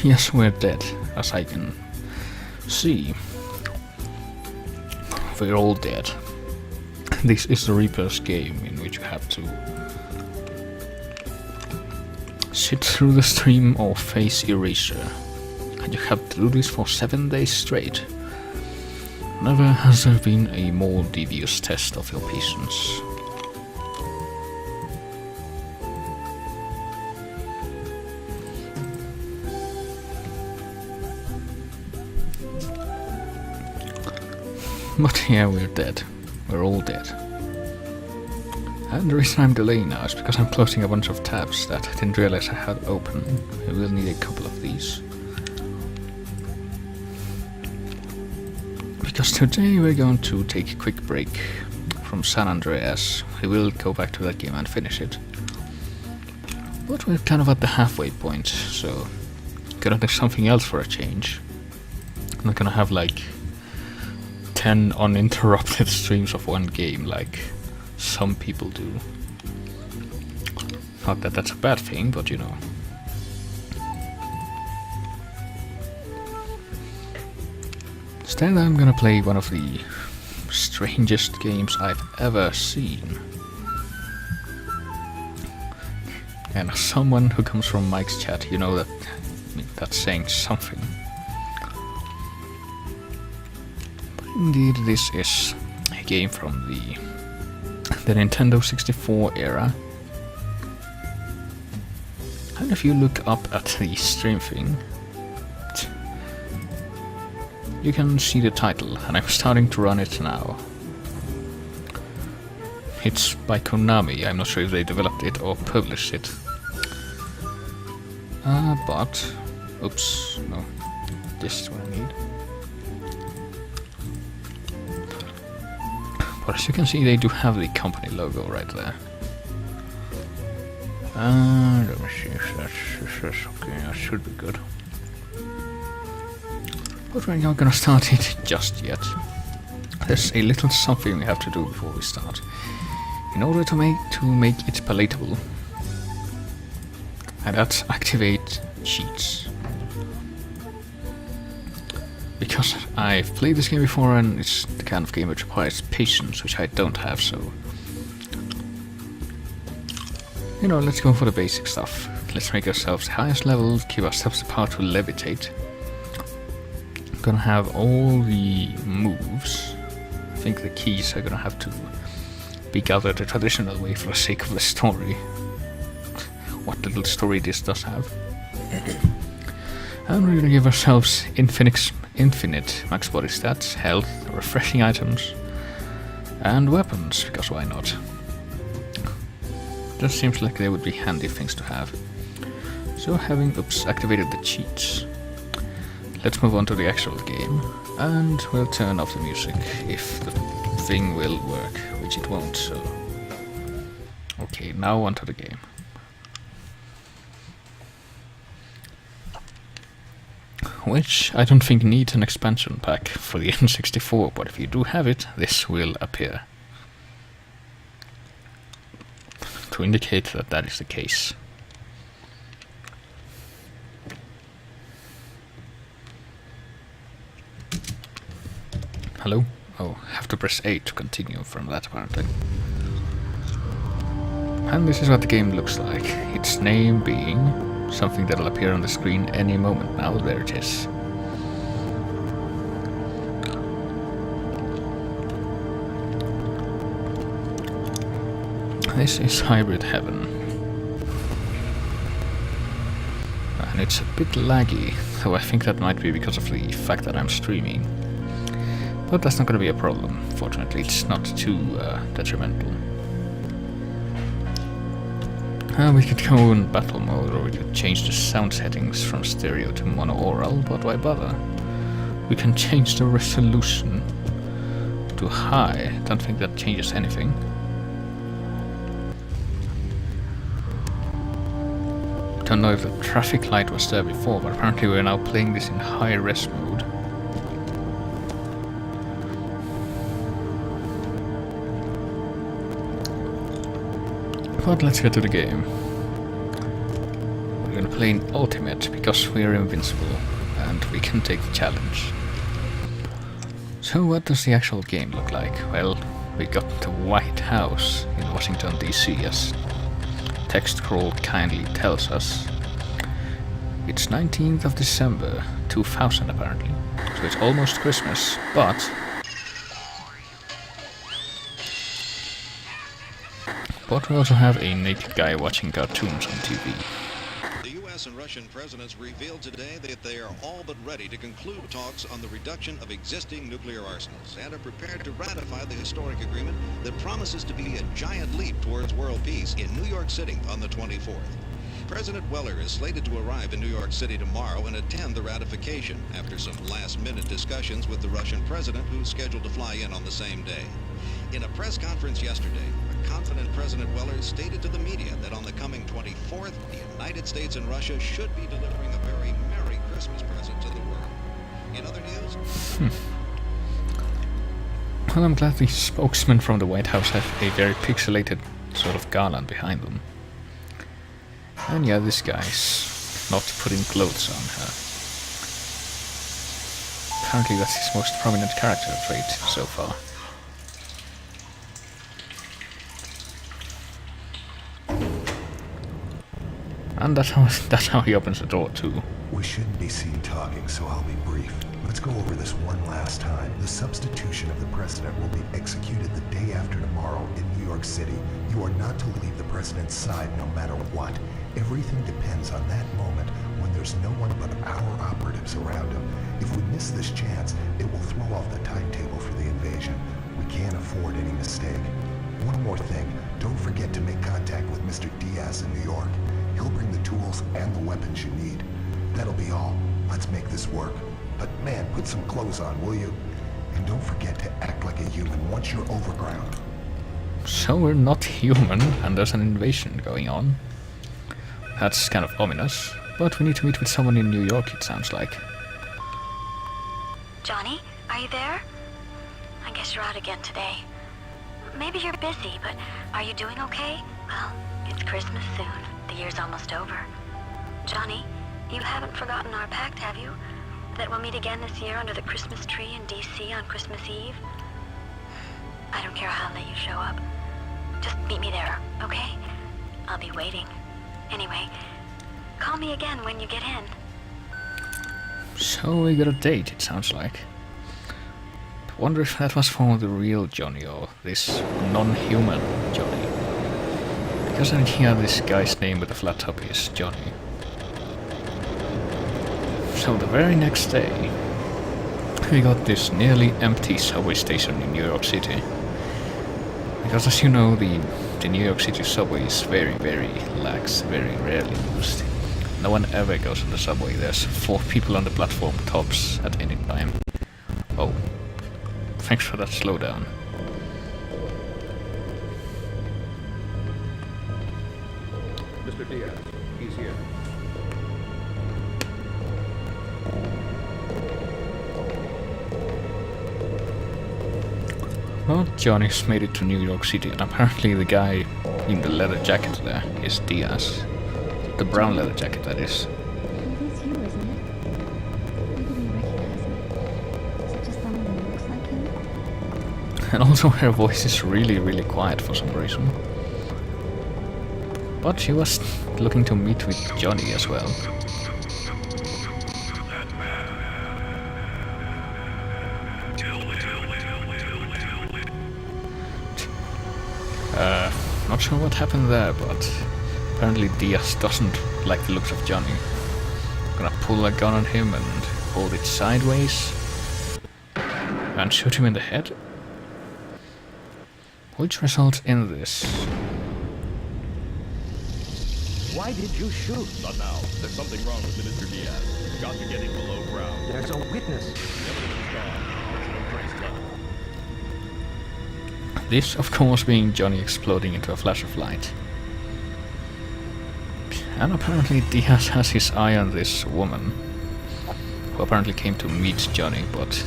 Yes, we're dead, as I can see. We're all dead. This is the Reaper's game, in which you have to sit through the stream or face erasure. And you have to do this for 7 days straight. Never has there been a more devious test of your patience. But yeah, we're dead. We're all dead. And the reason I'm delaying now is because I'm closing a bunch of tabs that I didn't realize I had open. I will need a couple of these. Because today we're going to take a quick break from San Andreas. We will go back to that game and finish it. But we're kind of at the halfway point, so gonna do something else for a change. I'm not gonna have like 10 uninterrupted streams of one game like some people do. Not that that's a bad thing, but you know. Instead I'm gonna play one of the strangest games I've ever seen. And as someone who comes from Mike's chat, you know that that's saying something. But indeed, this is a game from the Nintendo 64 era. And if you look up at the stream thing, you can see the title, and I'm starting to run it now. It's by Konami. I'm not sure if they developed it or published it. But... oops, no. This is what I need. But as you can see, they do have the company logo right there. Let me see if that's okay, that should be good. But we're not gonna start it just yet. There's a little something we have to do before we start. In order to make it palatable. And that's activate cheats. Because I've played this game before and it's the kind of game which requires patience, which I don't have, so... you know, let's go for the basic stuff. Let's make ourselves the highest level, give ourselves the power to levitate. Gonna have all the moves. I think the keys are gonna have to be gathered the traditional way for the sake of the story. What little story this does have. And we're gonna give ourselves infinite max body stats, health, refreshing items, and weapons, because why not? Just seems like they would be handy things to have. So having activated the cheats, let's move on to the actual game, and we'll turn off the music if the thing will work, which it won't, so... okay, now onto the game. Which I don't think needs an expansion pack for the N64, but if you do have it, this will appear. To indicate that that is the case. Hello? Oh, have to press A to continue from that apparently. And this is what the game looks like. Its name being something that'll appear on the screen any moment now. There it is. This is Hybrid Heaven. And it's a bit laggy, though I think that might be because of the fact that I'm streaming. But that's not going to be a problem, fortunately. It's not too detrimental. We could go in battle mode, or we could change the sound settings from stereo to mono-aural, but why bother? We can change the resolution to high. Don't think that changes anything. Don't know if the traffic light was there before, but apparently we're now playing this in high-res mode. But let's get to the game. We're gonna play in Ultimate because we're invincible and we can take the challenge. So what does the actual game look like? Well, we got the White House in Washington DC, as text scroll kindly tells us. It's 19th of December 2000 apparently, so it's almost Christmas, but we also have a naked guy watching cartoons on TV. The U.S. and Russian presidents revealed today that they are all but ready to conclude talks on the reduction of existing nuclear arsenals and are prepared to ratify the historic agreement that promises to be a giant leap towards world peace in New York City on the 24th. President Weller is slated to arrive in New York City tomorrow and attend the ratification after some last-minute discussions with the Russian president, who's scheduled to fly in on the same day. In a press conference yesterday, a confident President Weller stated to the media that on the coming 24th, the United States and Russia should be delivering a very Merry Christmas present to the world. In other news... Well, I'm glad the spokesmen from the White House have a very pixelated sort of garland behind them. And yeah, this guy's not putting clothes on her. Apparently that's his most prominent character trait so far. And that's how he opens the door too. We shouldn't be seen talking, so I'll be brief. Let's go over this one last time. The substitution of the president will be executed the day after tomorrow in New York City. You are not to leave the president's side no matter what. Everything depends on that moment when there's no one but our operatives around him. If we miss this chance, it will throw off the timetable for the invasion. We can't afford any mistake. One more thing, don't forget to make contact with Mr. Diaz in New York. He'll bring the tools and the weapons you need. That'll be all. Let's make this work. But man, put some clothes on, will you? And don't forget to act like a human once you're overground. So we're not human, and there's an invasion going on. That's kind of ominous, but we need to meet with someone in New York, it sounds like. Johnny, are you there? I guess you're out again today. Maybe you're busy, but are you doing okay? Well, it's Christmas soon. The year's almost over. Johnny, you haven't forgotten our pact, have you? That we'll meet again this year under the Christmas tree in DC on Christmas Eve? I don't care how late you show up. Just meet me there, okay? I'll be waiting. Anyway, call me again when you get in. So we got a date, it sounds like. I wonder if that was for the real Johnny or this non-human Johnny. Because I hear this guy's name with the flat top is Johnny. So the very next day, we got this nearly empty subway station in New York City. Because as you know, the New York City subway is very, very lax, very rarely used. No one ever goes on the subway. There's 4 people on the platform tops at any time. Oh, thanks for that slowdown. Mr. Diaz, he's here. Well, Johnny's made it to New York City, and apparently the guy in the leather jacket there is Diaz. The brown leather jacket, that is. It is you, isn't it? Why didn't you recognize me? Is it just someone who looks like him? And also her voice is really, really quiet for some reason. But she was looking to meet with Johnny as well. Not sure what happened there, but apparently Diaz doesn't like the looks of Johnny. Gonna pull a gun on him and hold it sideways and shoot him in the head, which results in this. Why did you shoot? Not now. There's something wrong with Mr. Diaz. We've got to get him below ground. There's a witness. The evidence is gone. There's no trace left. This, of course, being Johnny exploding into a flash of light. And apparently Diaz has his eye on this woman, who apparently came to meet Johnny, but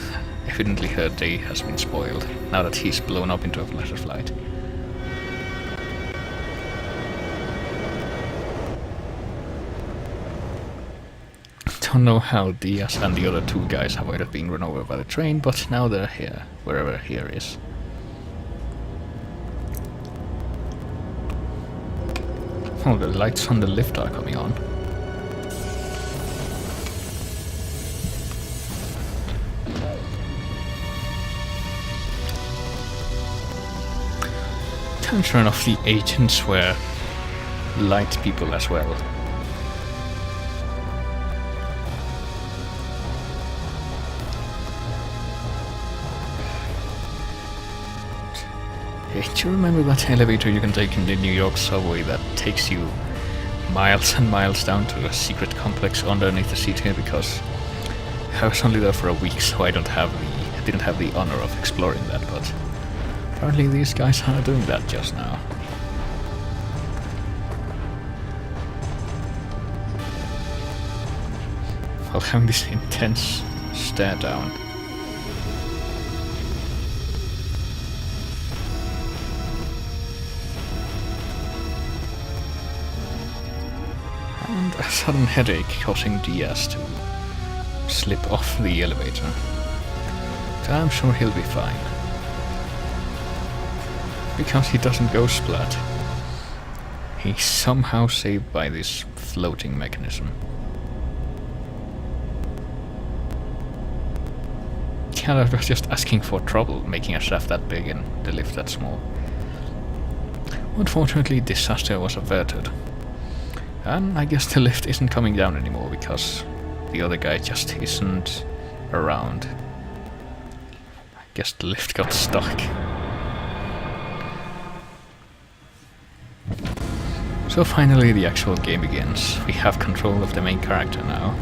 evidently her day has been spoiled, now that he's blown up into a flash of light. don't know how Diaz and the other two guys avoided being run over by the train, but now they're here, wherever here is. Oh, the lights on the lift are coming on. Turns off the agents were light people as well. Hey, do you remember that elevator you can take in the New York subway that takes you miles and miles down to a secret complex underneath the city? Because I was only there for a week, so I didn't have the honor of exploring that, but apparently these guys are doing that just now. While having this intense stare down. And a sudden headache causing Diaz to slip off the elevator. But I'm sure he'll be fine. Because he doesn't go splat. He's somehow saved by this floating mechanism. Yeah, I was just asking for trouble making a shaft that big and the lift that small. Unfortunately, disaster was averted. And I guess the lift isn't coming down anymore because the other guy just isn't around. I guess the lift got stuck. So finally the actual game begins. We have control of the main character now.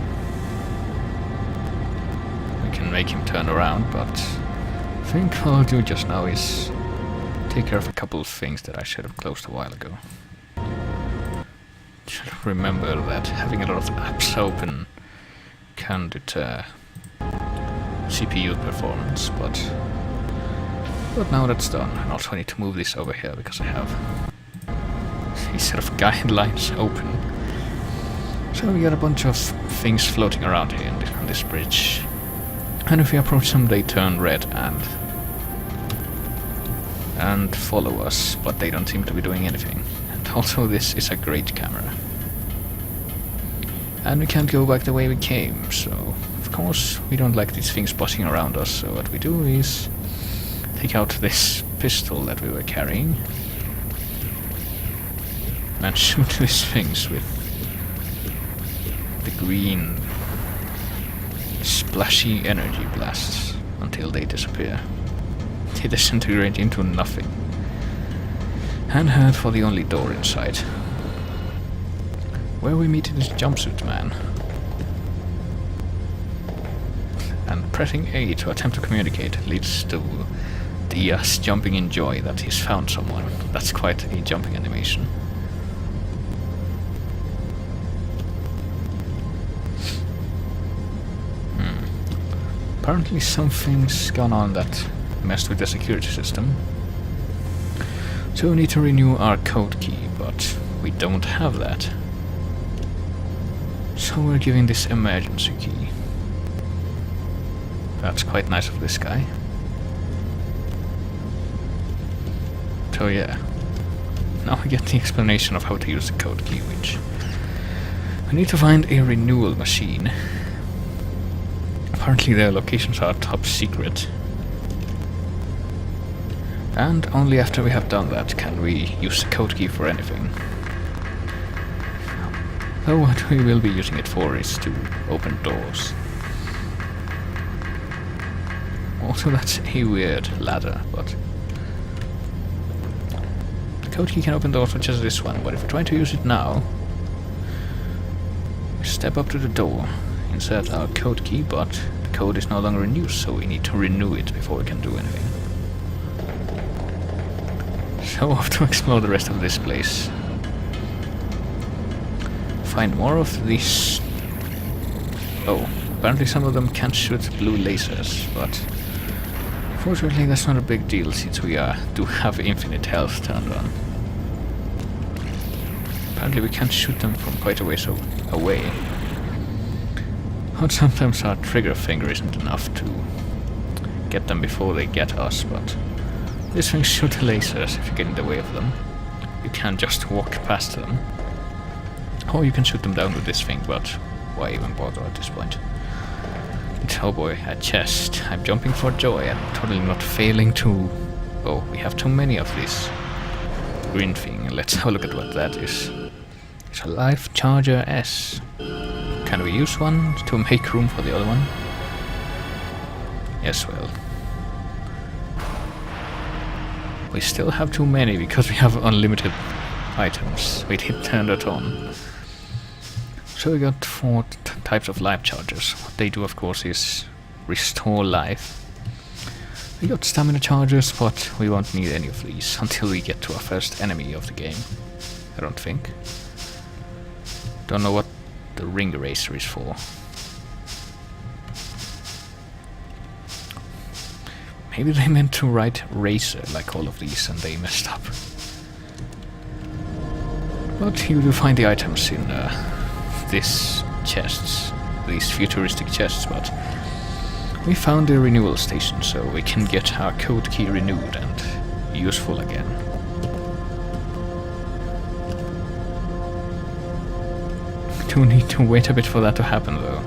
We can make him turn around, but I think what I'll do just now is take care of a couple of things that I should have closed a while ago. Should remember that having a lot of apps open can deter CPU performance, but now that's done. And also I need to move this over here because I have these sort of guidelines open. So we got a bunch of things floating around here on this bridge. And if we approach them, they turn red and follow us, but they don't seem to be doing anything. And also this is a great camera. And we can't go back the way we came, so of course we don't like these things buzzing around us, so what we do is take out this pistol that we were carrying and shoot these things with the green splashy energy blasts until they disappear. They disintegrate into nothing. And head for the only door inside, where we meet this jumpsuit man. And pressing A to attempt to communicate leads to Diaz jumping in joy that he's found someone. That's quite a jumping animation. Apparently something's gone on that messed with the security system. So we need to renew our code key, but we don't have that. So we're giving this emergency key. That's quite nice of this guy. So yeah. Now we get the explanation of how to use the code key, which we need to find a renewal machine. Apparently their locations are top secret. And only after we have done that can we use the code key for anything. So what we will be using it for is to open doors. Also that's a weird ladder, but the code key can open doors such as this one, but if we try to use it now, we step up to the door, insert our code key, but the code is no longer in use, so we need to renew it before we can do anything. So off to explore the rest of this place. Find more of these. Oh, apparently some of them can shoot blue lasers, but fortunately that's not a big deal since we do have infinite health turned on. Apparently we can't shoot them from quite a ways away. But sometimes our trigger finger isn't enough to get them before they get us, but these things shoot lasers if you get in the way of them. You can't just walk past them. Or you can shoot them down with this thing, but why even bother at this point? Oh boy, a chest. I'm jumping for joy. I'm totally not failing to... Oh, we have too many of this green thing. Let's have a look at what that is. It's a Life Charger S. Can we use one to make room for the other one? Yes, well. We still have too many because we have unlimited items. Wait, hit turn that on. So we got 4 types of life chargers. What they do, of course, is restore life. We got stamina chargers, but we won't need any of these until we get to our first enemy of the game. I don't think. Don't know what the ring eraser is for. Maybe they meant to write racer like all of these and they messed up. But you do find the items in these chests, these futuristic chests, but we found the renewal station so we can get our code key renewed and useful again. Do need to wait a bit for that to happen though.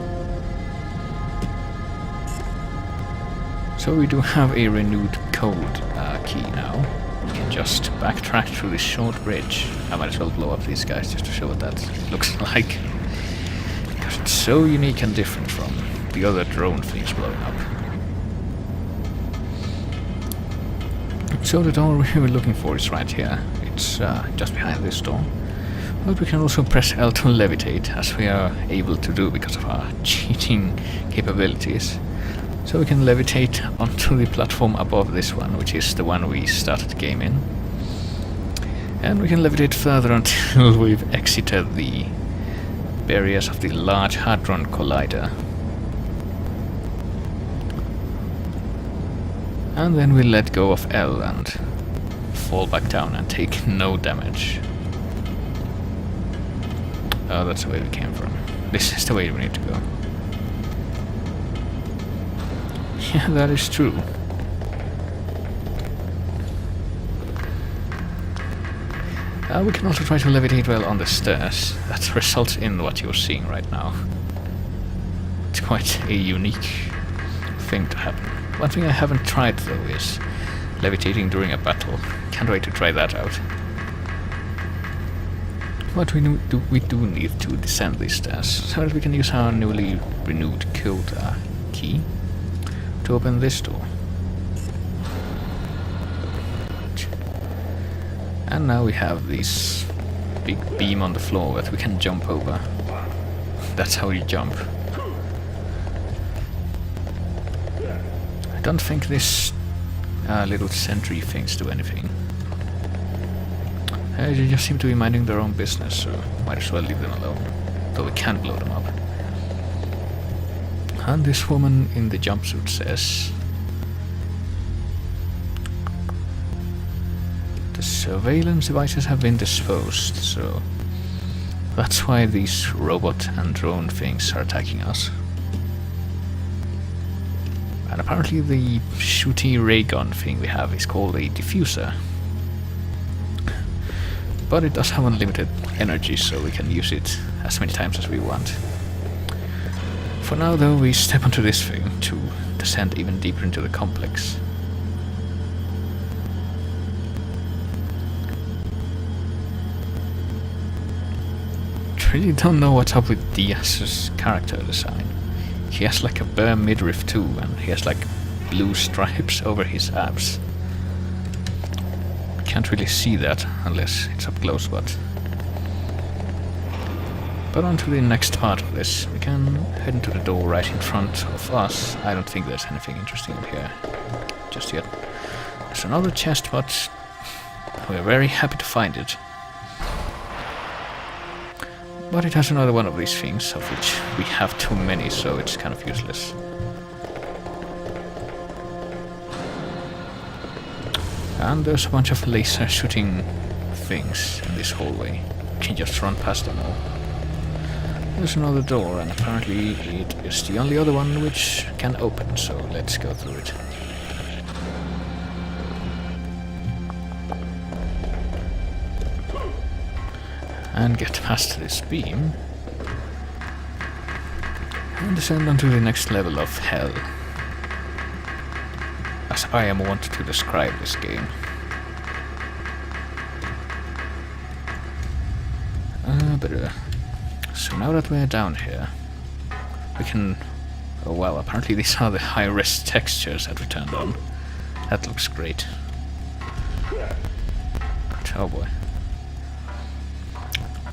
So we do have a renewed code key now. We can just backtrack through this short bridge. I might as well blow up these guys just to show what that looks like. Because it's so unique and different from the other drone things blowing up. So the door we were looking for is right here. It's just behind this door. But we can also press L to levitate, as we are able to do because of our cheating capabilities. So we can levitate onto the platform above this one, which is the one we started the game in. And we can levitate further until we've exited the barriers of the Large Hadron Collider. And then we let go of L and fall back down and take no damage. Oh, that's the way we came from. This is the way we need to go. Yeah, that is true. We can also try to levitate well on the stairs. That results in what you're seeing right now. It's quite a unique thing to happen. One thing I haven't tried though is levitating during a battle. Can't wait to try that out. But we do need to descend these stairs so that we can use our newly renewed code key to open this door. And now we have this big beam on the floor that we can jump over. That's how you jump. I don't think this little sentry things do anything. They just seem to be minding their own business, so might as well leave them alone. Though we can blow them up. And this woman in the jumpsuit says... The surveillance devices have been disposed, so... That's why these robot and drone things are attacking us. And apparently the shooty ray gun thing we have is called a diffuser. But it does have unlimited energy, so we can use it as many times as we want. For now though, we step onto this thing to descend even deeper into the complex. Really don't know what's up with Diaz's character design. He has like a bare midriff too, and he has like blue stripes over his abs. Can't really see that unless it's up close, but on to the next part of this. We can head into the door right in front of us. I don't think there's anything interesting in here just yet. There's another chest, but we're very happy to find it. But it has another one of these things, of which we have too many, so it's kind of useless. And there's a bunch of laser shooting things in this hallway. You can just run past them all. There's another door, and apparently it is the only other one which can open, so let's go through it. And get past this beam. And descend onto the next level of hell. As I am wont to describe this game. So now that we're down here, we can... Oh wow, apparently these are the high-res textures that we turned on. That looks great. But, oh boy.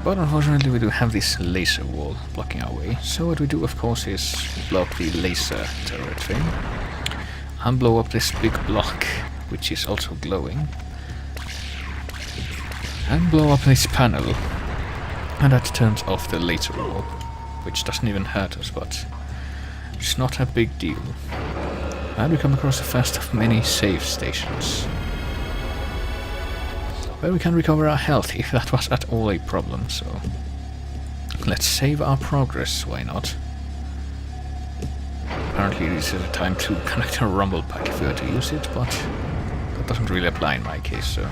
But unfortunately we do have this laser wall blocking our way, so what we do of course is block the laser turret thing, and blow up this big block, which is also glowing, and blow up this panel, and that turns off the laser wall, which doesn't even hurt us, but it's not a big deal. And we come across the first of many save stations, where we can recover our health if that was at all a problem, so let's save our progress, why not? Apparently this is a time to connect a rumble pack if we were to use it, but that doesn't really apply in my case, so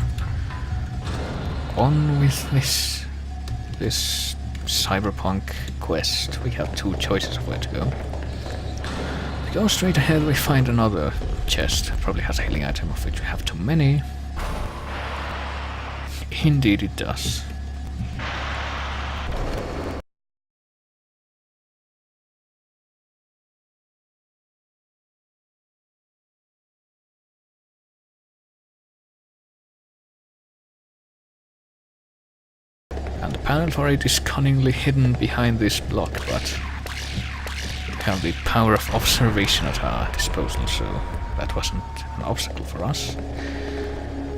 on with this cyberpunk quest. We have two choices of where to go. If we go straight ahead we find another chest, probably has a healing item of which we have too many. Indeed it does. And the panel for it is cunningly hidden behind this block, but we have the power of observation at our disposal, so that wasn't an obstacle for us.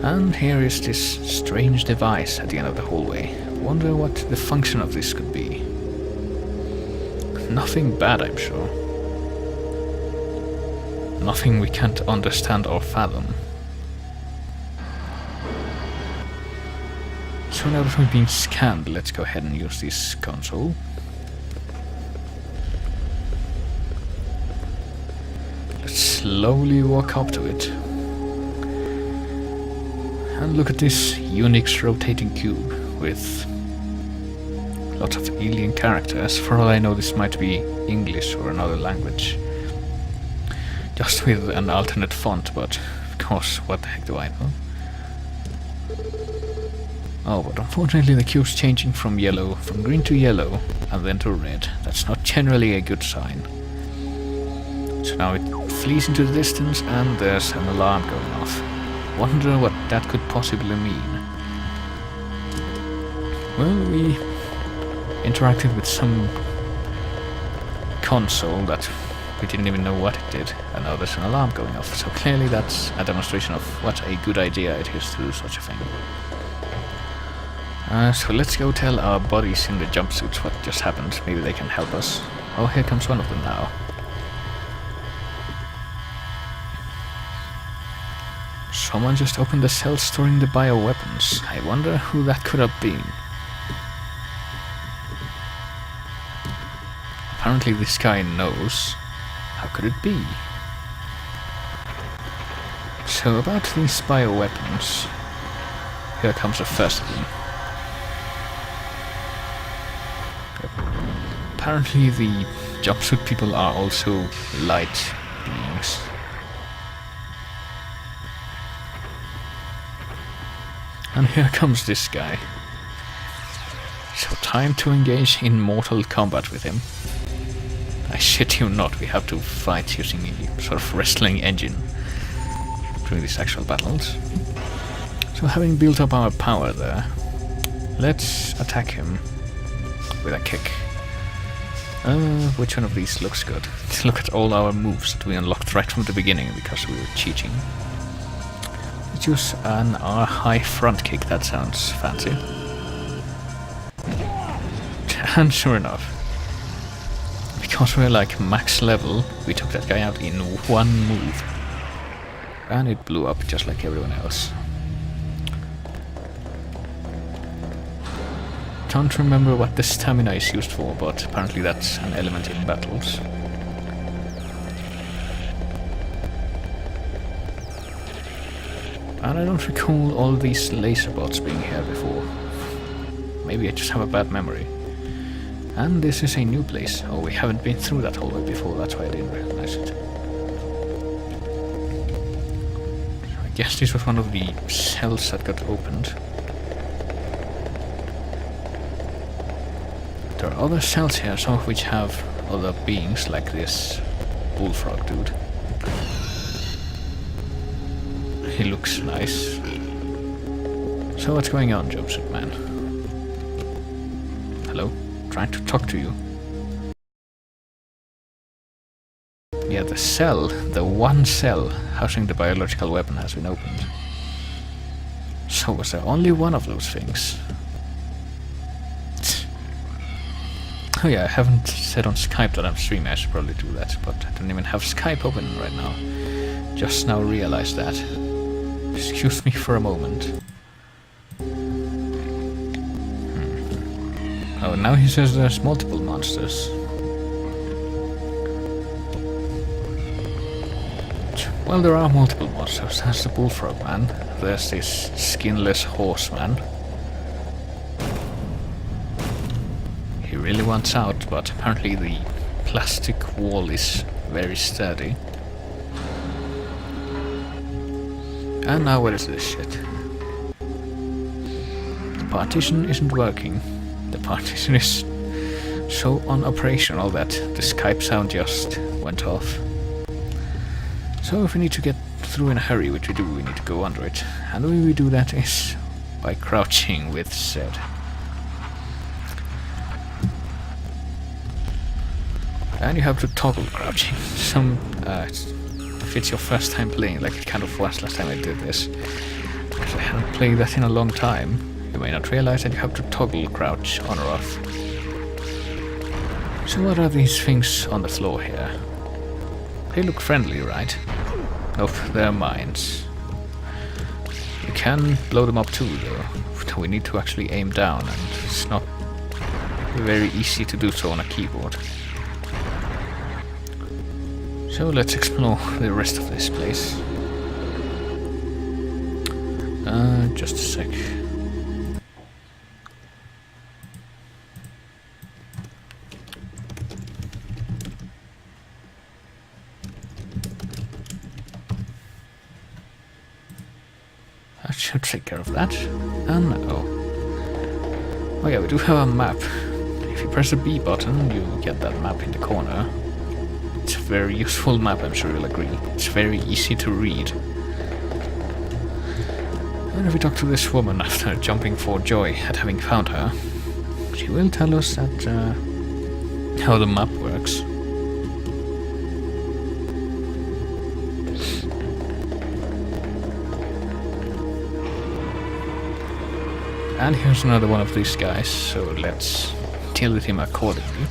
And here is this strange device at the end of the hallway. Wonder what the function of this could be. Nothing bad, I'm sure. Nothing we can't understand or fathom. So now that we've been scanned, let's go ahead and use this console. Let's slowly walk up to it. And look at this Unix rotating cube with lots of alien characters. For all I know this might be English or another language. Just with an alternate font, but of course, what the heck do I know? Oh, but unfortunately the cube's changing from green to yellow, and then to red. That's not generally a good sign. So now it flees into the distance and there's an alarm going off. Wonder what that could possibly mean. Well, we interacted with some console that we didn't even know what it did, and now there's an alarm going off, so clearly that's a demonstration of what a good idea it is to do such a thing. So let's go tell our buddies in the jumpsuits what just happened. Maybe they can help us. Oh, here comes one of them now. Someone just opened the cell storing the bioweapons. I wonder who that could have been. Apparently this guy knows. How could it be? So about these bioweapons. Here comes the first of them. Apparently the jumpsuit people are also light beings. And here comes this guy. So time to engage in mortal combat with him. I shit you not, we have to fight using a sort of wrestling engine during these actual battles. So having built up our power there, let's attack him with a kick. Which one of these looks good? Let's look at all our moves that we unlocked right from the beginning because we were cheating. Let's use an high front kick, that sounds fancy. And sure enough, because we're like max level, we took that guy out in one move. And it blew up just like everyone else. don't remember what the stamina is used for, but apparently that's an element in battles. And I don't recall all these laser bots being here before. Maybe I just have a bad memory. And this is a new place. Oh, we haven't been through that hallway before, that's why I didn't recognize it. I guess this was one of the cells that got opened. There are other cells here, some of which have other beings, like this bullfrog dude. He looks nice. So what's going on, jumpsuit man? Hello? Trying to talk to you. Yeah, the cell, the one cell housing the biological weapon has been opened. So was there only one of those things? Oh yeah, I haven't said on Skype that I'm streaming, I should probably do that, but I don't even have Skype open right now. Just now realized that. Excuse me for a moment. Oh, now he says there's multiple monsters. Well, there are multiple monsters. There's the bullfrog man. There's this skinless horseman. He really wants out, but apparently the plastic wall is very sturdy. And now what is this shit? The partition isn't working. The partition is so unoperational that the Skype sound just went off. So if we need to get through in a hurry, which we do, we need to go under it. And the way we do that is by crouching with Z. And you have to toggle crouching. If it's your first time playing, like it kind of was last time I did this, because I haven't played that in a long time, you may not realize that you have to toggle crouch on or off. So what are these things on the floor here? They look friendly, right? Nope, they're mines. You can blow them up too, though. We need to actually aim down, and it's not very easy to do so on a keyboard. So let's explore the rest of this place. Just a sec. That should take care of that. And oh yeah, we do have a map. If you press the B button, you get that map in the corner. It's a very useful map, I'm sure you'll agree. It's very easy to read. And if we talk to this woman after jumping for joy at having found her, she will tell us that how the map works. And here's another one of these guys, so let's deal with him accordingly.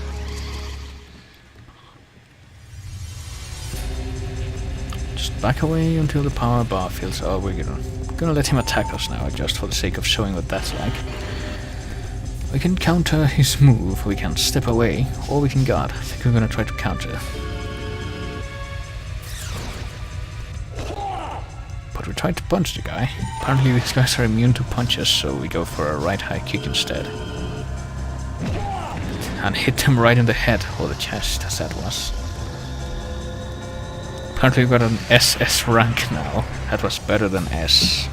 Back away until the power bar fills. Oh, we're gonna let him attack us now, just for the sake of showing what that's like. We can counter his move, we can step away, or we can guard. I think we're gonna try to counter. But we tried to punch the guy. Apparently these guys are immune to punches, so we go for a right high kick instead. And hit him right in the head, or the chest, as that was. Apparently we've got an SS rank now. That was better than S.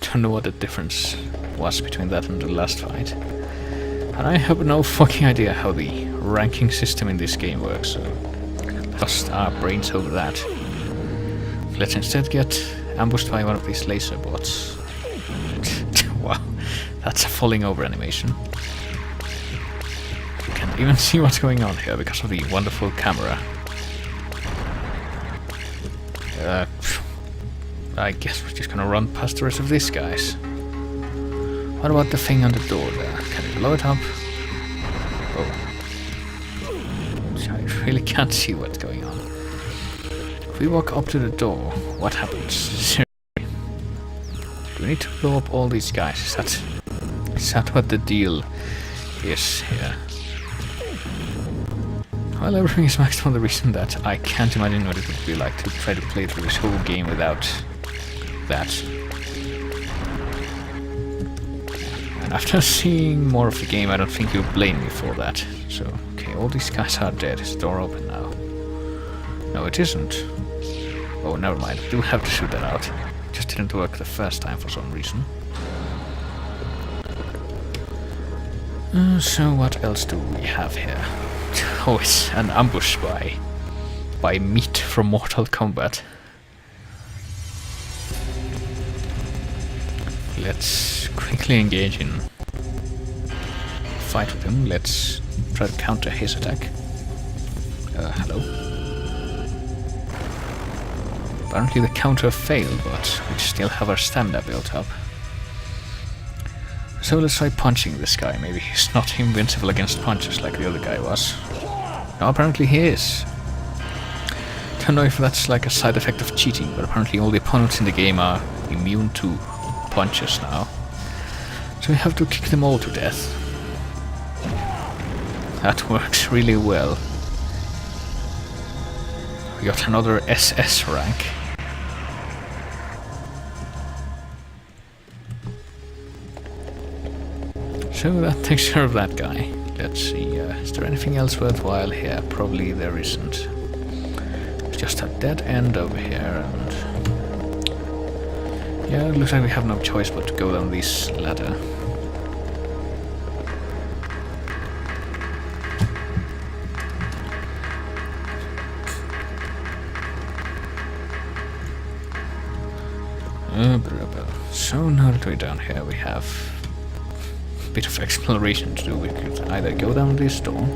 Don't know what the difference was between that and the last fight. And I have no fucking idea how the ranking system in this game works, so lost our brains over that. Let's instead get ambushed by one of these laser bots. Wow, that's a falling over animation. You can't even see what's going on here because of the wonderful camera. I guess we're just gonna run past the rest of these guys. What about the thing on the door there? Can we blow it up? Oh. I really can't see what's going on. If we walk up to the door, what happens? Do we need to blow up all these guys? Is that Is that what the deal is here? Well, everything is maxed for the reason that I can't imagine what it would be like to try to play through this whole game without that. And after seeing more of the game, I don't think you'll blame me for that. So, okay, all these guys are dead. Is the door open now? No, it isn't. Oh, never mind. I do have to shoot that out. Just didn't work the first time for some reason. So what else do we have here? Oh, it's an ambush by Meat from Mortal Kombat. Let's quickly engage in fight with him. Let's try to counter his attack. Hello. Apparently the counter failed, but we still have our stamina built up. So let's try punching this guy. Maybe he's not invincible against punches like the other guy was. No, apparently he is. Don't know if that's like a side effect of cheating, but apparently all the opponents in the game are immune to punches now. So we have to kick them all to death. That works really well. We got another SS rank. So that takes care of that guy. Let's see, is there anything else worthwhile here? Probably there isn't. It's just a dead end over here, and yeah, it looks like we have no choice but to go down this ladder. So now that we're down here, we have a bit of exploration to do. We could either go down this door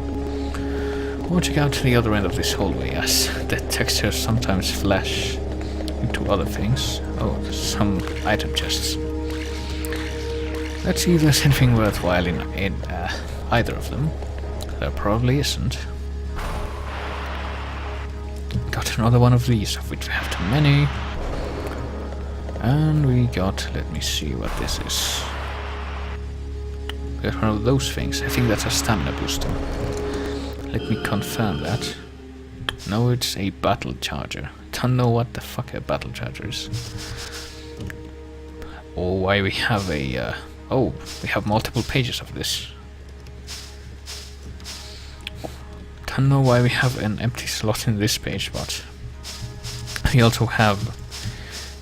or check out the other end of this hallway, as the textures sometimes flash into other things. Oh, there's some item chests. Let's see if there's anything worthwhile in either of them. There probably isn't. Got another one of these, of which we have too many. And we got, let me see what this is. We got one of those things. I think that's a stamina booster. Let me confirm that. No, it's a battle charger. Don't know what the fuck a battle charger is. Or why we have a... oh, we have multiple pages of this. Don't know why we have an empty slot in this page, but... we also have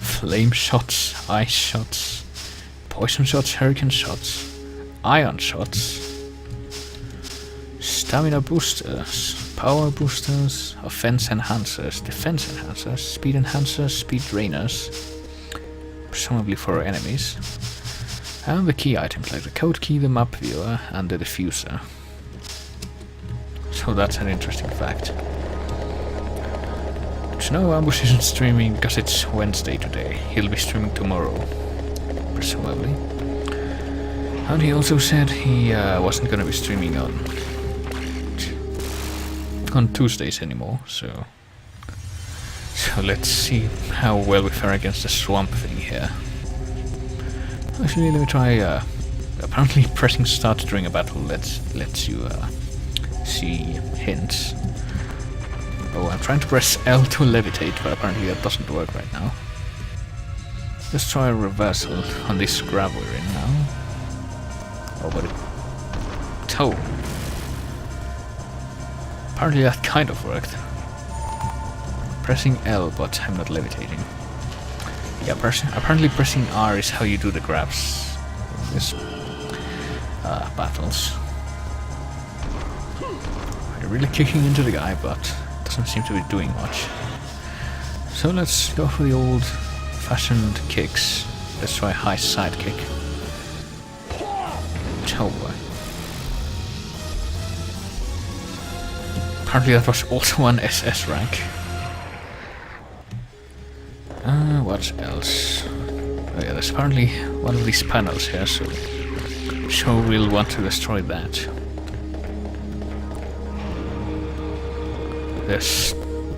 flame shots, ice shots, poison shots, hurricane shots, iron shots, stamina boosters, power boosters, offense enhancers, defense enhancers, speed enhancers, speed drainers, presumably for enemies, and the key items like the code key, the map viewer, and the diffuser. So that's an interesting fact. No, Ambush isn't streaming because it's Wednesday today. He'll be streaming tomorrow, presumably. And he also said he wasn't gonna be streaming on Tuesdays anymore, so let's see how well we fare against the swamp thing here. Actually, let me try, apparently pressing start during a battle lets you see hints. Oh, I'm trying to press L to levitate, but apparently that doesn't work right now. Let's try a reversal on this grab we're in now. Oh, but it... oh. Apparently that kind of worked. Pressing L, but I'm not levitating. Yeah, apparently pressing R is how you do the grabs in this battles. We're really kicking into the guy, but doesn't seem to be doing much. So let's go for the old-fashioned kicks. Let's try a high side kick. Oh boy. Apparently that was also an SS rank. What else? Oh yeah, there's apparently one of these panels here, so we'll want to destroy that. There's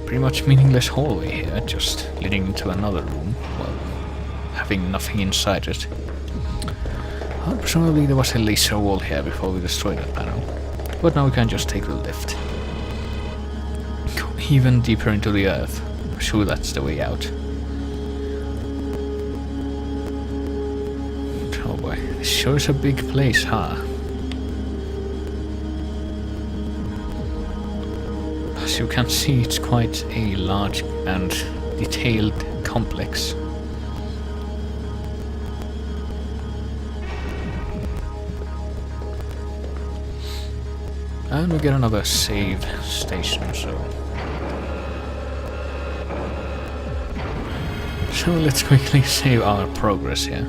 pretty much meaningless hallway here, just leading into another room, well, having nothing inside it. Well, presumably there was a laser wall here before we destroyed that panel. But now we can just take the lift. Go even deeper into the earth. I'm sure that's the way out. Oh boy, this sure is a big place, huh? As you can see, it's quite a large and detailed complex. And we get another save station, so let's quickly save our progress here.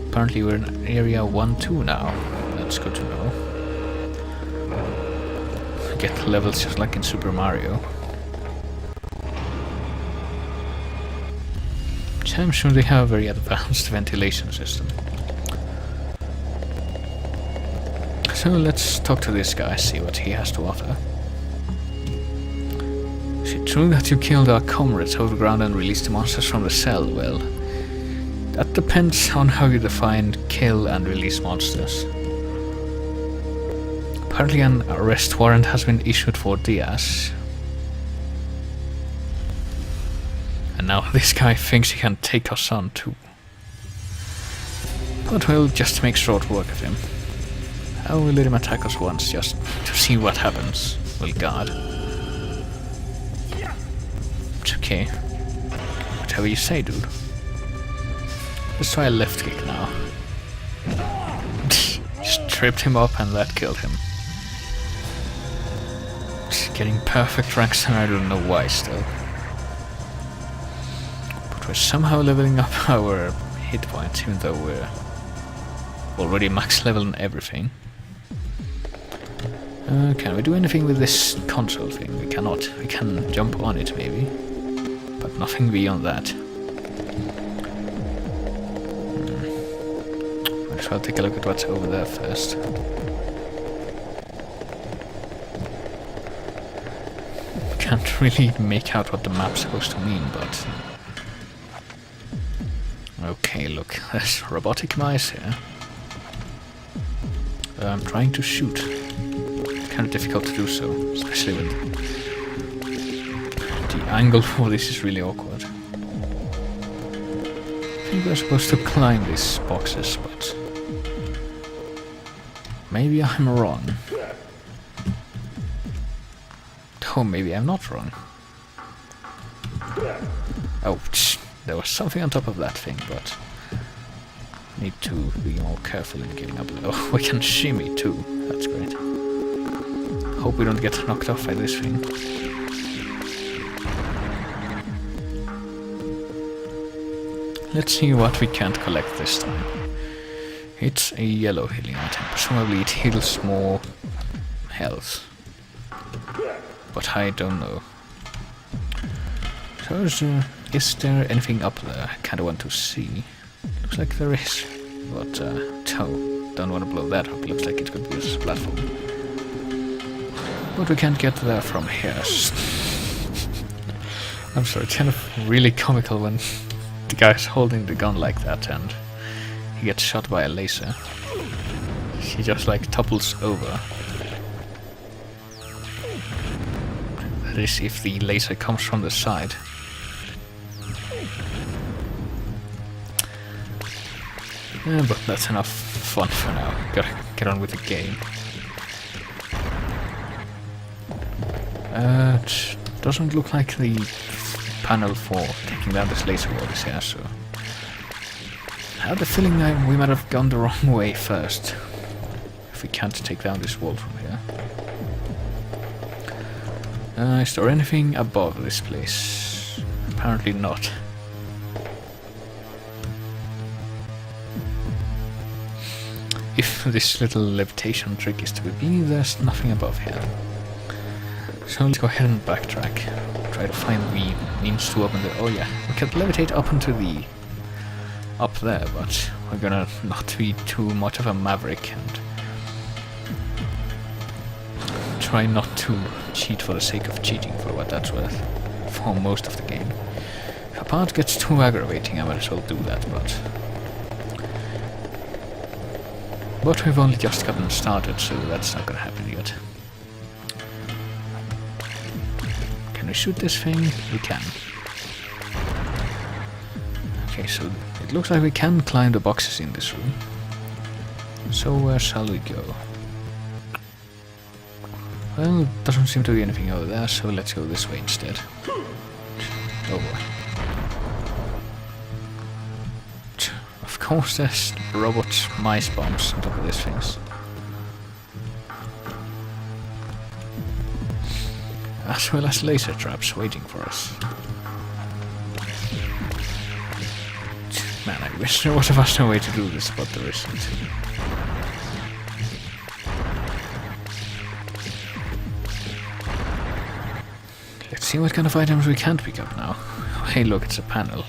Apparently we're in area 1-2 now. That's good to know. Get levels just like in Super Mario. I'm sure they have a very advanced ventilation system. So let's talk to this guy, see what he has to offer. Is it true that you killed our comrades overground and released the monsters from the cell? Well, that depends on how you define kill and release monsters. Apparently an arrest warrant has been issued for Diaz. And now this guy thinks he can take us on too. But we'll just make short work of him. I will let him attack us once, just to see what happens. Well, God. It's okay. Whatever you say, dude. Let's try a left kick now. Just tripped him up and that killed him. Getting perfect ranks and I don't know why still. But we're somehow leveling up our hit points even though we're already max level and everything. Can we do anything with this console thing? We cannot. We can jump on it maybe. But nothing beyond that. Might as well take a look at what's over there first. Can't really make out what the map's supposed to mean, but... Okay, look, there's robotic mice here. I'm trying to shoot. Kind of difficult to do so, especially with... The angle for this is really awkward. I think we're supposed to climb these boxes, but... Maybe I'm wrong. Oh, maybe I'm not wrong. Oh, there was something on top of that thing, but... Need to be more careful in getting up there. Oh, we can shimmy too. That's great. Hope we don't get knocked off by this thing. Let's see what we can't collect this time. It's a yellow healing item. Presumably it heals more health. But I don't know. So is there anything up there I kinda want to see? Looks like there is. But don't want to blow that up. Looks like it could be a platform. But we can't get there from here. I'm sorry, it's kind of really comical when the guy's holding the gun like that and he gets shot by a laser. He just like topples over. That is if the laser comes from the side. But that's enough fun for now. Gotta get on with the game. It doesn't look like the panel for taking down this laser wall is here, so... I have the feeling we might have gone the wrong way first. If we can't take down this wall from here. Is there anything above this place? Apparently not. If this little levitation trick is to be, there's nothing above here. So let's go ahead and backtrack. Try to find the means to open the... Oh yeah, we can levitate up into the... up there, but we're gonna not be too much of a maverick and... try not to cheat for the sake of cheating, for what that's worth. For most of the game. part gets too aggravating, I might as well do that, but we've only just gotten started, so that's not gonna happen yet. Can we shoot this thing? We can. Okay, so it looks like we can climb the boxes in this room. So where shall we go? Well, doesn't seem to be anything over there, so let's go this way instead. Oh boy. Of course there's robot mice bombs on top of these things. As well as laser traps waiting for us. Man, I wish there was a faster way to do this, but there isn't. Let's see what kind of items we can't pick up now. Oh, hey look, it's a panel.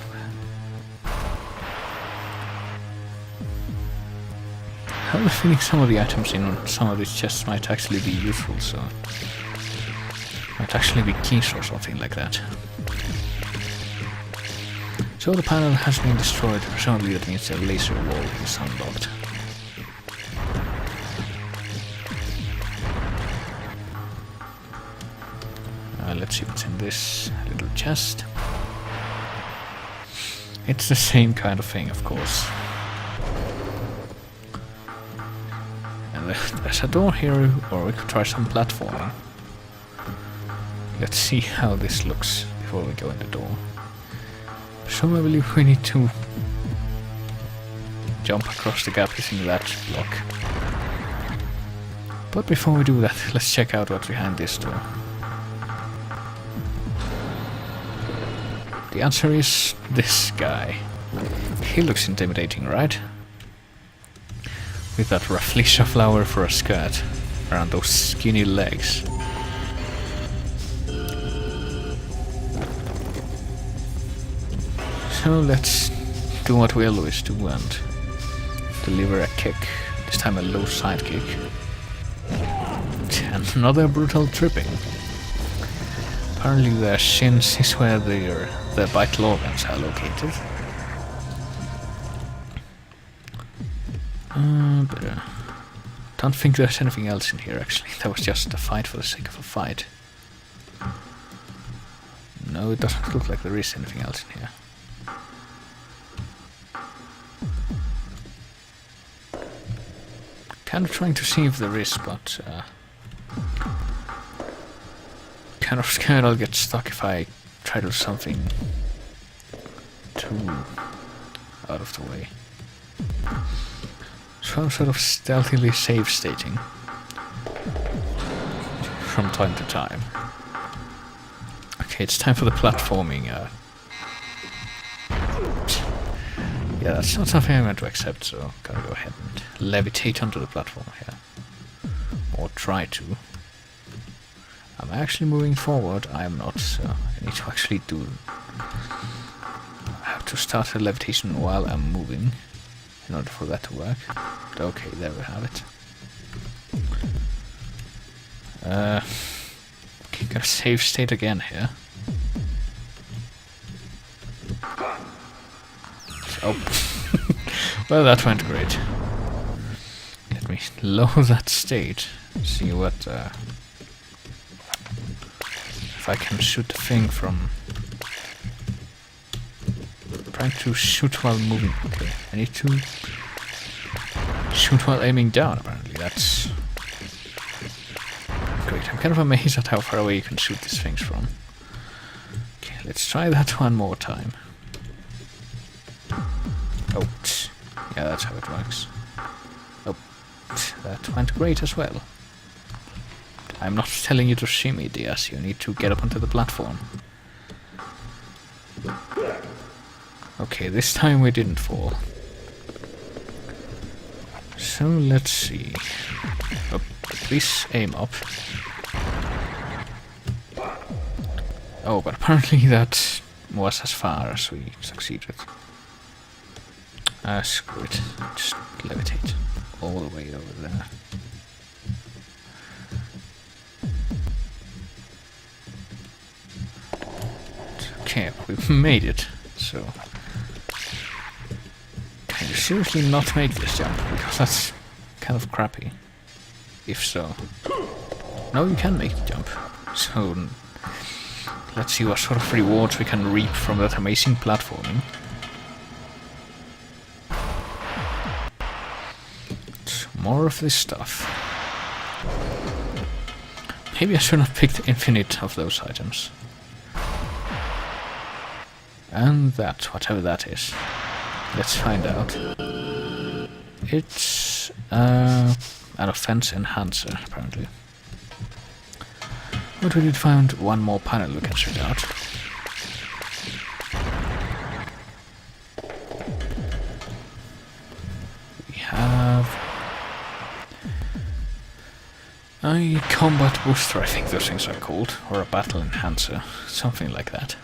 I have a feeling some of the items in some of these chests might actually be useful, so... might actually be keys or something like that. So the panel has been destroyed, presumably that means the laser wall is unlocked. Let's see what's in this little chest. It's the same kind of thing, of course. And there's a door here, or we could try some platforming. Let's see how this looks before we go in the door. Presumably we need to jump across the gap using that block. But before we do that, let's check out what's behind this door. The answer is this guy. He looks intimidating, right? With that rafflesia flower for a skirt around those skinny legs. So let's do what we always do and deliver a kick. This time a low side kick. And another brutal tripping. Apparently the shins is where the vital organs are located. Don't think there's anything else in here actually. That was just a fight for the sake of a fight. No, it doesn't look like there is anything else in here. Kind of trying to see if there is, but kind of scared I'll get stuck if I try to do something too out of the way. So I'm sort of stealthily save stating from time to time. Okay, it's time for the platforming. Yeah, that's not something I'm going to accept, so gotta go ahead and levitate onto the platform here. Or try to. I'm actually moving forward, I am not, so I need to actually do... I have to start the levitation while I'm moving, in order for that to work. But okay, there we have it. Okay, gotta save state again here. Oh, well that went great. Let me lower that state, see what, if I can shoot the thing from... I'm trying to shoot while moving, okay, I need to shoot while aiming down apparently, that's great. I'm kind of amazed at how far away you can shoot these things from. Okay, let's try that one more time. Oh, yeah, that's how it works. Oh, that went great as well. I'm not telling you to shimmy, Diaz, you need to get up onto the platform. Okay, this time we didn't fall. So let's see. Oh, please aim up. Oh, but apparently that was as far as we succeeded. Screw it. Just levitate all the way over there. Okay, we've made it. so... Can you seriously not make this jump? Because that's kind of crappy. If so. No, you can make the jump. So... let's see what sort of rewards we can reap from that amazing platforming. More of this stuff. Maybe I should have picked infinite of those items. And that, whatever that is. Let's find out. It's an offense enhancer, apparently. But we did find one more panel we can check out. We have a combat booster, I think those things are called, or a battle enhancer, something like that.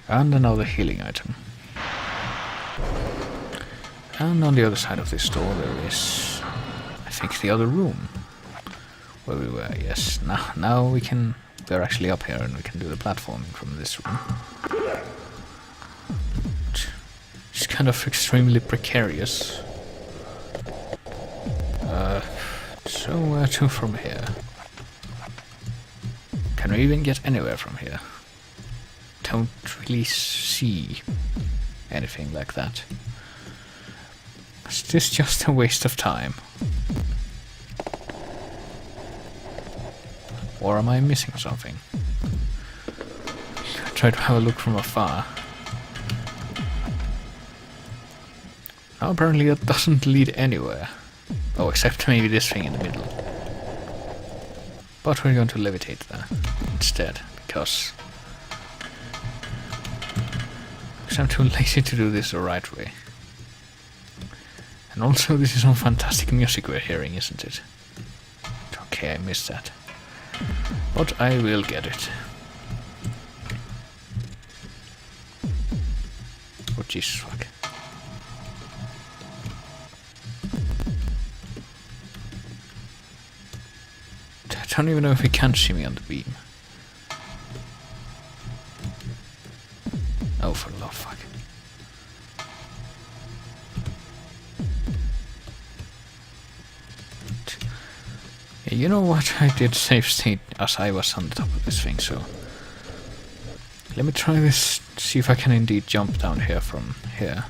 And another healing item. And on the other side of this door there is, I think, the other room. Where we were, yes. Now we're actually up here and we can do the platforming from this room. It's kind of extremely precarious. So where to from here? Can we even get anywhere from here? Don't really see anything like that. Is this just a waste of time? Or am I missing something? I try to have a look from afar. Now apparently that doesn't lead anywhere. Oh, except maybe this thing in the middle. But we're going to levitate there instead, because I'm too lazy to do this the right way. And also this is some fantastic music we're hearing, isn't it? Okay, I missed that. But I will get it. Oh Jesus fuck. I don't even know if he can see me on the beam. Oh, for the love of fuck. Yeah, you know what? I did save state as I was on the top of this thing, so... Let me try this, see if I can indeed jump down here from here.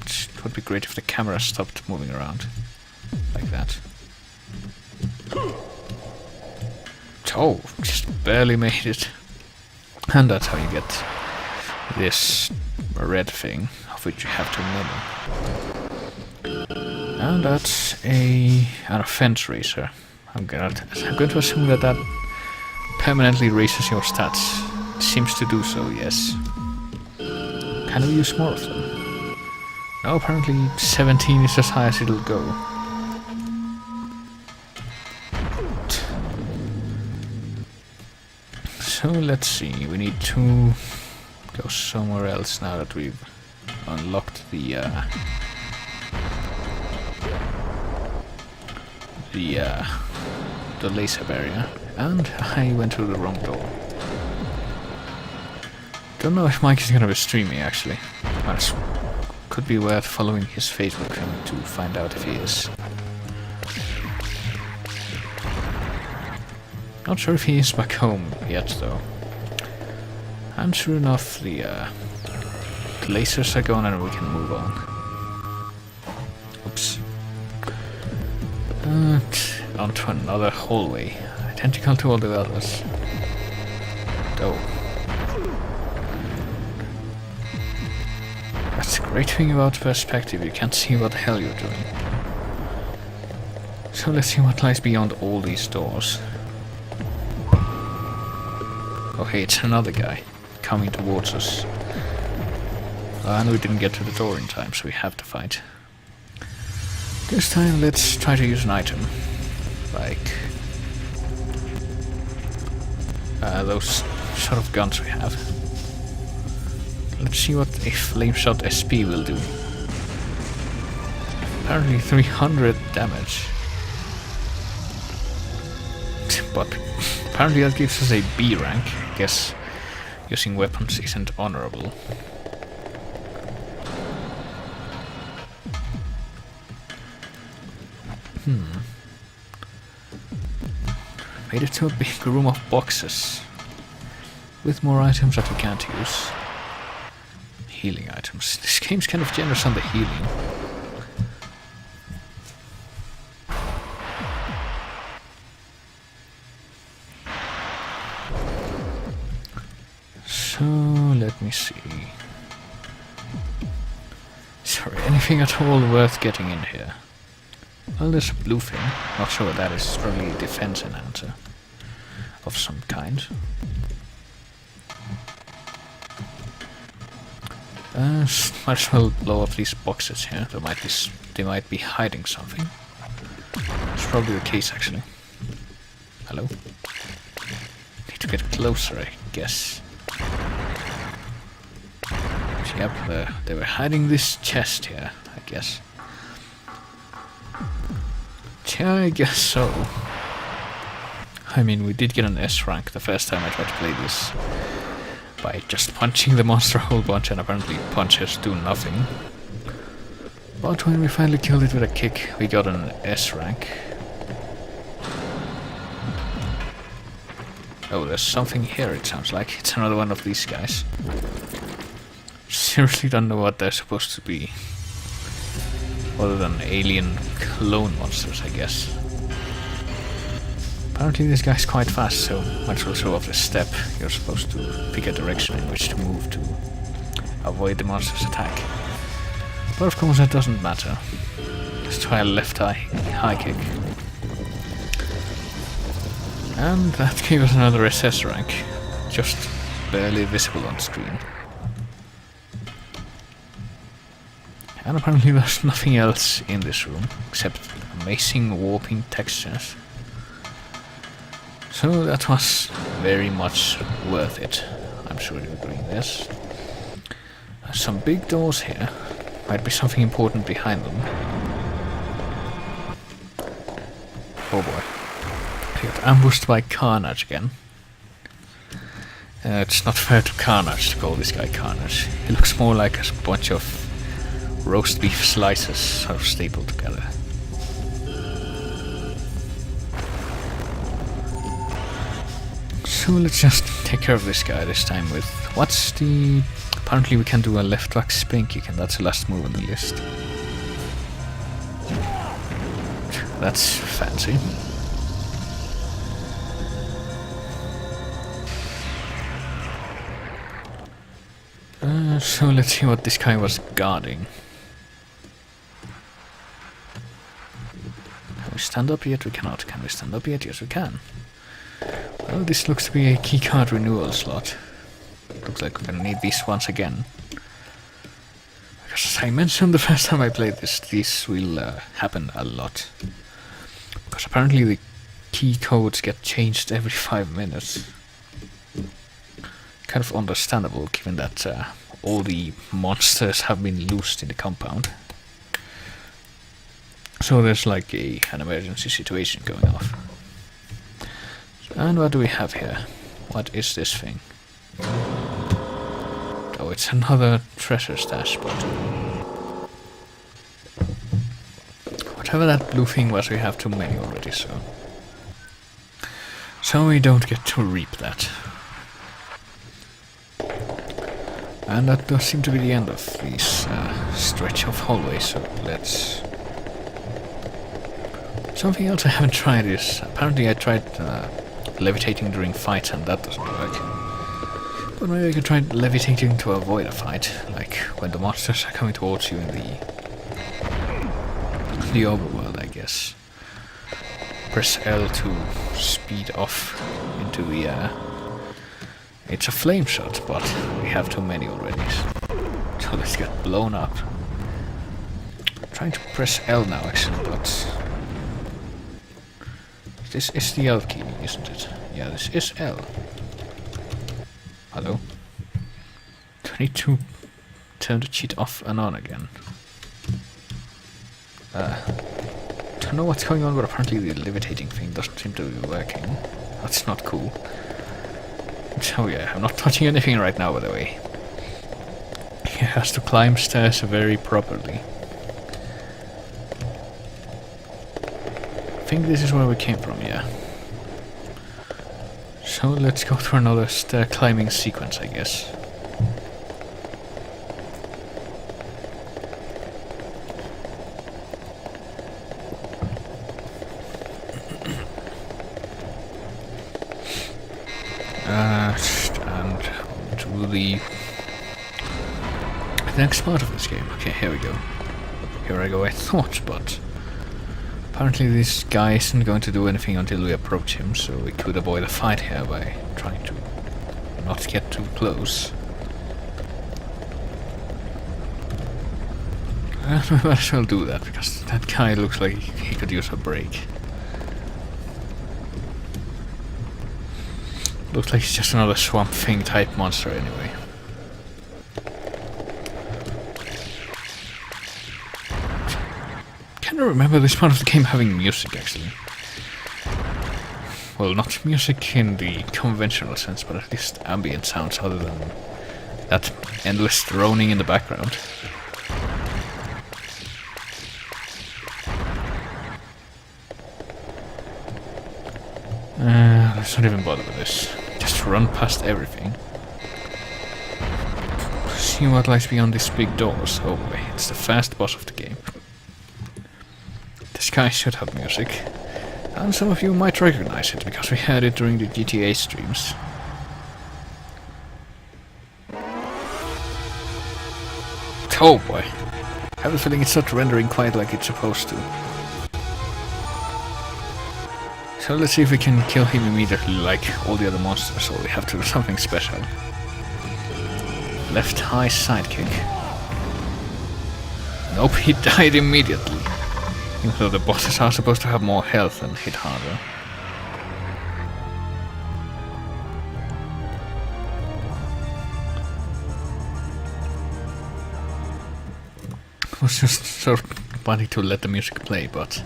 It would be great if the camera stopped moving around. Like that. Oh, just barely made it. And that's how you get this red thing, of which you have to many. And that's an offense raiser. I'm going to assume that that permanently raises your stats. It seems to do so, yes. Can we use more of them? No, apparently 17 is as high as it'll go. So let's see, we need to go somewhere else now that we've unlocked the laser barrier, and I went through the wrong door. Don't know if Mike is gonna be streaming actually. But could be worth following his Facebook thing to find out if he is. Not sure if he is back home yet though. And sure enough the lasers are gone and we can move on. Oops. And onto another hallway, identical to all the others. Though. That's the great thing about perspective, you can't see what the hell you're doing. So let's see what lies beyond all these doors. Oh hey, it's another guy coming towards us. And we didn't get to the door in time, so we have to fight. This time let's try to use an item. Like those sort of guns we have. Let's see what a Flameshot SP will do. Apparently 300 damage. But apparently that gives us a B rank. Guess using weapons isn't honorable. Made it to a big room of boxes with more items that we can't use. Healing items. This game's kind of generous on the healing. So let me see. Sorry, anything at all worth getting in here? Well, there's a blue thing. Not sure what that is. It's probably a defense enhancer of some kind. Might as well blow up these boxes here. They might be hiding something. It's probably the case, actually. Hello? Need to get closer, I guess. Yep, they were hiding this chest here, I guess. Yeah, I guess so. I mean, we did get an S rank the first time I tried to play this. By just punching the monster a whole bunch, and apparently punches do nothing. But when we finally killed it with a kick, we got an S rank. Oh, there's something here, it sounds like. It's another one of these guys. Seriously don't know what they're supposed to be. Other than alien clone monsters, I guess. Apparently this guy's quite fast, so might as well show off the step. You're supposed to pick a direction in which to move to avoid the monster's attack. But of course that doesn't matter. Let's try a left high kick. And that gave us another SS rank. Just barely visible on screen. And apparently there's nothing else in this room except amazing warping textures. So that was very much worth it. I'm sure you agree with this. There's some big doors here. Might be something important behind them. Oh boy. I got ambushed by Carnage again. It's not fair to Carnage to call this guy Carnage. He looks more like a bunch of roast beef slices sort of stapled together. So let's just take care of this guy this time with... What's the... Apparently we can do a left back spin kick, and that's the last move on the list. That's fancy. So let's see what this guy was guarding. Can we stand up yet? We cannot. Can we stand up yet? Yes, we can. Well, this looks to be a keycard renewal slot. Looks like we're gonna need these once again. Because as I mentioned the first time I played this, these will happen a lot. Because apparently the key codes get changed every 5 minutes. Kind of understandable, given that all the monsters have been loosed in the compound. So there's like an emergency situation going off. And what do we have here? What is this thing? Oh, it's another treasure stash spot. Whatever that blue thing was, we have too many already, so we don't get to reap that. And that does seem to be the end of this stretch of hallway, so let's... Something else I haven't tried is... Apparently I tried levitating during fights and that doesn't work. But maybe I could try levitating to avoid a fight, like when the monsters are coming towards you in the overworld, I guess. Press L to speed off into the... It's a flame shot, but we have too many already, so let's get blown up. I'm trying to press L now, actually, but... This is the L key, isn't it? Yeah, this is L. Hello? Do I need to turn the cheat off and on again? Don't know what's going on, but apparently the levitating thing doesn't seem to be working. That's not cool. So yeah, I'm not touching anything right now, by the way. He has to climb stairs very properly. I think this is where we came from, yeah. So let's go through another stair climbing sequence, I guess. And to the next part of this game. Okay, here we go. Here I go, I thought, but apparently this guy isn't going to do anything until we approach him, so we could avoid a fight here by trying to not get too close. We might as well do that, because that guy looks like he could use a break. Looks like he's just another Swamp Thing type monster anyway. I remember this part of the game having music, actually. Well, not music in the conventional sense, but at least ambient sounds other than that endless droning in the background. Let's not even bother with this. Just run past everything. See what lies beyond these big doors. Oh boy, it's the fast boss of the game. This guy should have music, and some of you might recognize it because we had it during the GTA streams. Oh boy, I have a feeling it's not rendering quite like it's supposed to. So let's see if we can kill him immediately like all the other monsters, or we have to do something special. Left high sidekick. Nope, he died immediately. Even though the bosses are supposed to have more health and hit harder. I was just sort of wanting to let the music play, but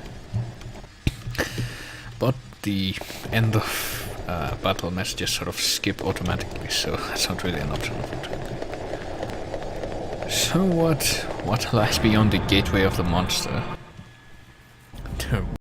the end of battle messages sort of skip automatically, so that's not really an option, unfortunately. So what lies beyond the gateway of the monster?